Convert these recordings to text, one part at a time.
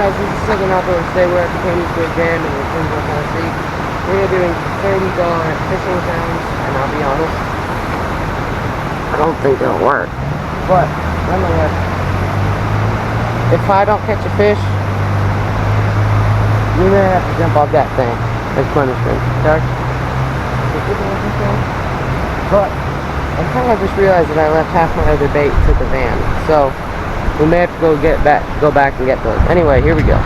guys, this is second outdoor today. We're at the Canyon Squid Jam in Kingsville, Tennessee. We're doing $30 fishing sounds, and I'll be honest, I don't think it'll work. But nonetheless, if I don't catch a fish, you may have to jump off that thing as punishment. Okay? But I kind of just realized that I left half my other baits at the van, so we may have to go back and get those. Anyway, here we go.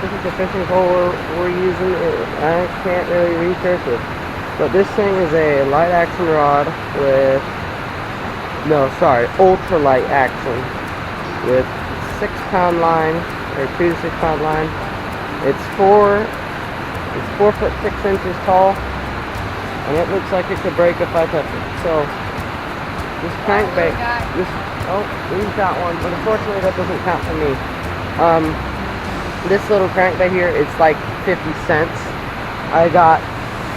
This is the fishing pole we're using. I can't really resurface, but this thing is a light action rod with, ultralight action with 6-pound line, or 2 to 6 pound line. It's 4 foot 6 inches tall, and it looks like it could break if I touch it. So this crankbait, we've got one, but unfortunately that doesn't count for me. This little crankbait here, it's like 50 cents. I got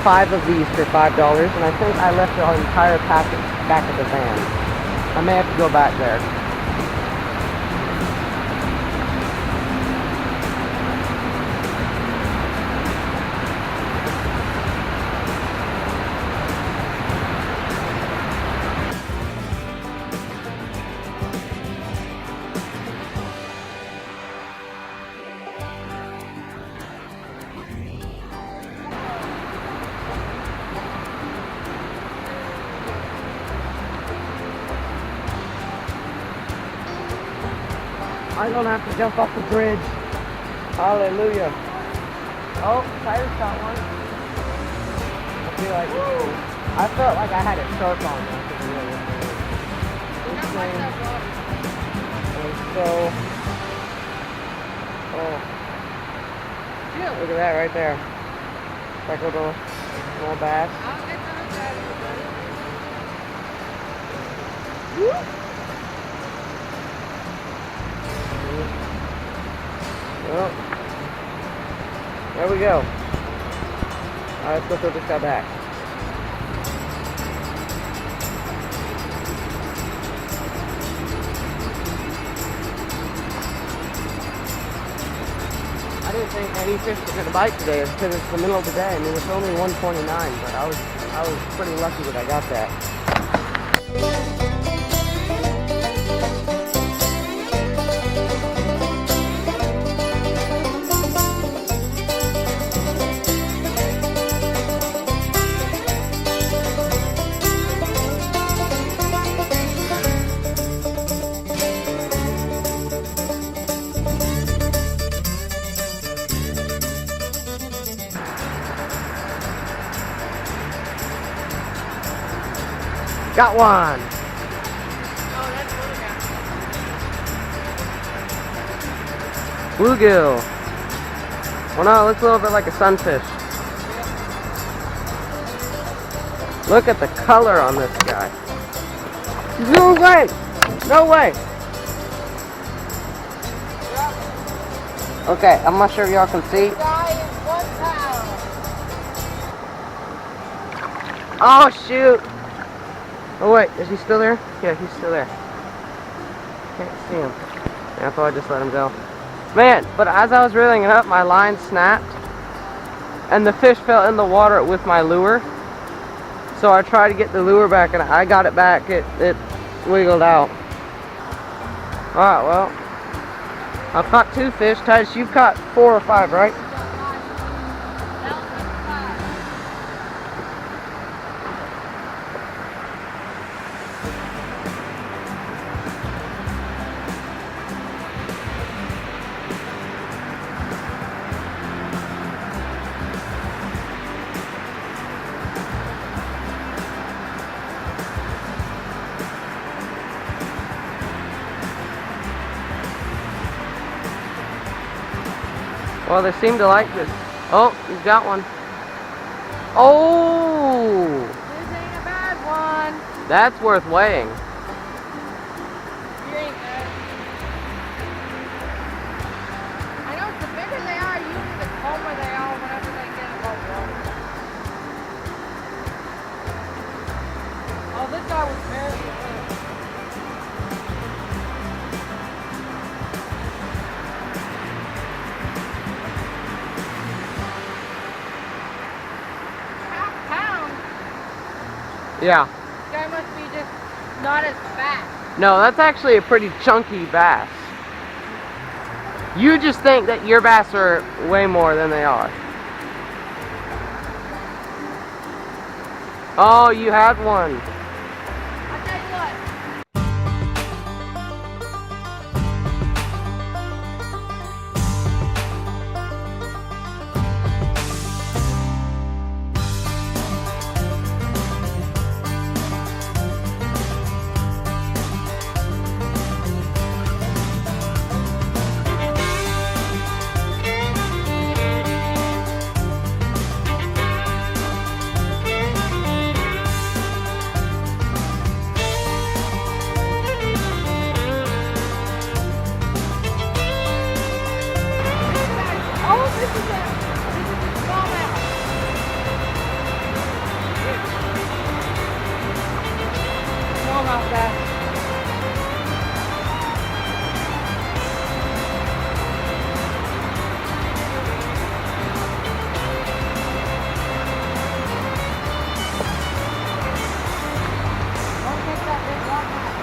5 of these for $5, and I think I left the entire package back at the van. I may have to go back there. I don't have to jump off the bridge. Hallelujah. Oh, Titus got one. I felt like I had a shark on there. This thing is so... Look at that right there. Like a little bass. Woo! Well, there we go. Alright, let's go throw this guy back. I didn't think any fish were gonna bite today because it's the middle of the day. I mean, it's only 1:29, but I was pretty lucky that I got that. Got one! Oh, that's bluegill. Well, no, it looks a little bit like a sunfish. Look at the color on this guy. No way! No way! Okay, I'm not sure if y'all can see. This guy is 1 pound. Oh, shoot! Oh wait, is he still there? Yeah, he's still there. Can't see him. Yeah, I thought I'd just let him go. Man, but as I was reeling it up, my line snapped, and the fish fell in the water with my lure. So I tried to get the lure back, and I got it back. It wiggled out. Alright, well, I've caught 2 fish. Titus, you've caught 4 or 5, right? Well, they seem to like this. Oh, he's got one. Oh! This ain't a bad one. That's worth weighing. You ain't bad. I know the bigger they are, usually the calmer they are whenever they get above water. Oh, this guy was very good. Yeah. This guy must be just not as fat. No, that's actually a pretty chunky bass. You just think that your bass are way more than they are. Oh, you had one. I'll tell you what. This is a smallmouth. Smallmouth bass. Don't take that big rock out.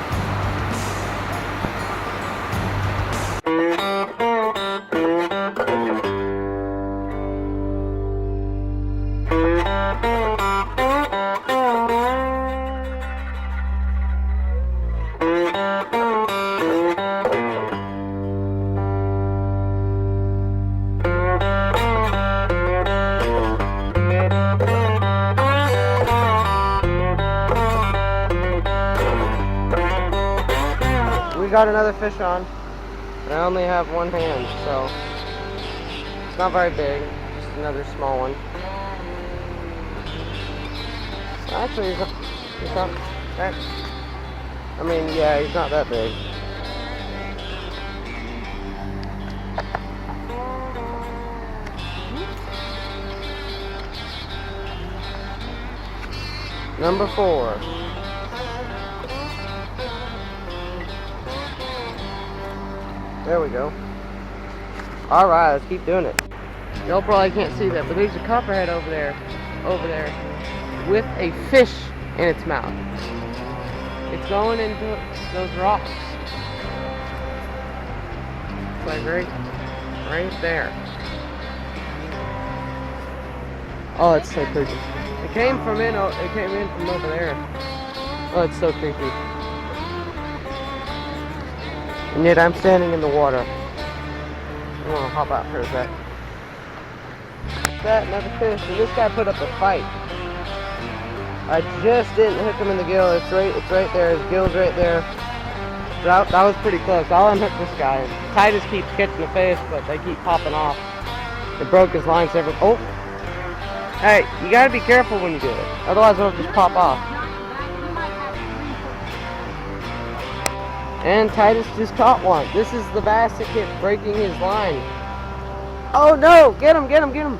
We got another fish on. I only have one hand, so it's not very big. Just another small one. Actually, he's not that. I mean, yeah, he's not that big. Number 4. There we go. Alright, let's keep doing it. Y'all probably can't see that, but there's a copperhead over there, with a fish in its mouth. It's going into those rocks. It's like right there. Oh, it's so creepy. It came in from over there. Oh, it's so creepy. And yet I'm standing in the water. I want to hop out for a sec. That, another fish, and this guy put up a fight. I just didn't hook him in the gill. It's right there. His gill's right there. That was pretty close. I'll unhook this guy. Titus keeps catching the fish, but they keep popping off. It broke his line several. Oh, hey, you gotta be careful when you do it. Otherwise, it'll just pop off. And Titus just caught one. This is the bass that kept breaking his line. Oh no! Get him, get him, get him!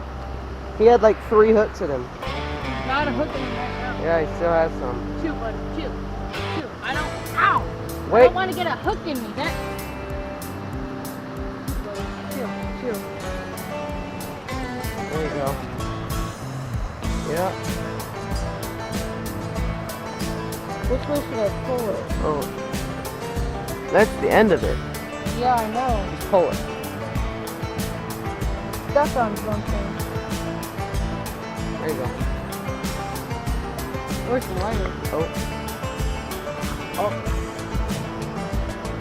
He had like 3 hooks at him. Not a hook in him right now. Yeah, he still has some. Shoot, buddy, shoot. I don't, ow! Wait. I don't want to get a hook in me. Chill. There you go. Yeah. Which way should I pull it? Oh. That's the end of it. Yeah, I know. Just pull it. That sounds something. There you go. Where's the lighter? Oh.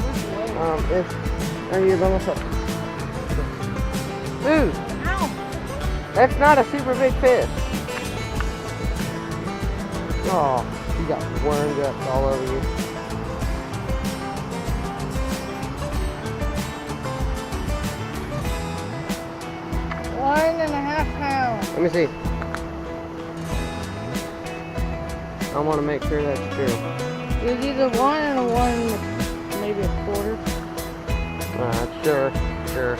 Where's the lighter? It's. There you go. Dude, Ow! that's not a super big fish. Oh, you got worm guts all over you. One and a half pounds. Let me see. I want to make sure that's true. It was either 1 and a 1, maybe a quarter. Sure.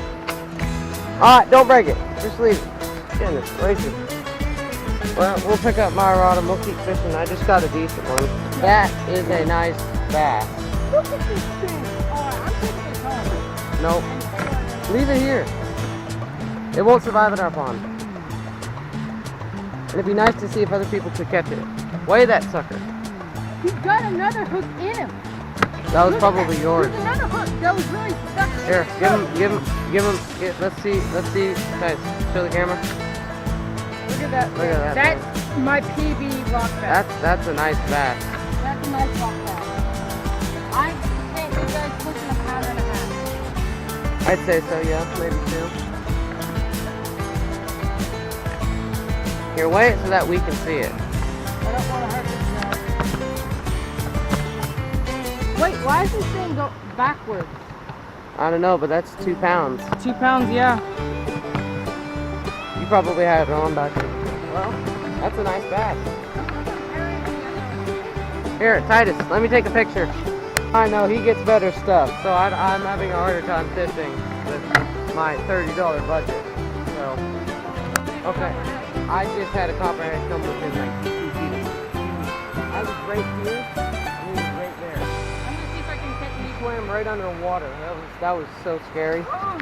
Alright, don't break it. Just leave it. Goodness gracious. Well, we'll pick up my rod and we'll keep fishing. I just got a decent one. That is a nice bass. Look at this thing. Oh, I'm taking this home. Nope. Leave it here. It won't survive in our pond. And it'd be nice to see if other people could catch it. Weigh that sucker. He's got another hook in him. That was probably yours. There's another hook that was really stuck. Here, give him. Let's see. Guys, show the camera. Look at that. Look at that. That's my PB rock bass. That's a nice bass. That's a nice rock bass. I think you guys pushing a pound and a half. I'd say so, yeah, maybe 2. Here, weigh it so that we can see it. I don't want to hurt this guy. Wait, why is this thing go backwards? I don't know, but that's 2 pounds. 2 pounds, yeah. You probably had it on back there. Well, that's a nice bass. Here, Titus, let me take a picture. I know, he gets better stuff, so I'm having a harder time fishing with my $30 budget. So, okay, I just had a copperhead come within like 2 feet of me. I was right here, and he was right there. I'm gonna see if I can catch He swam right underwater. That was so scary. Oh.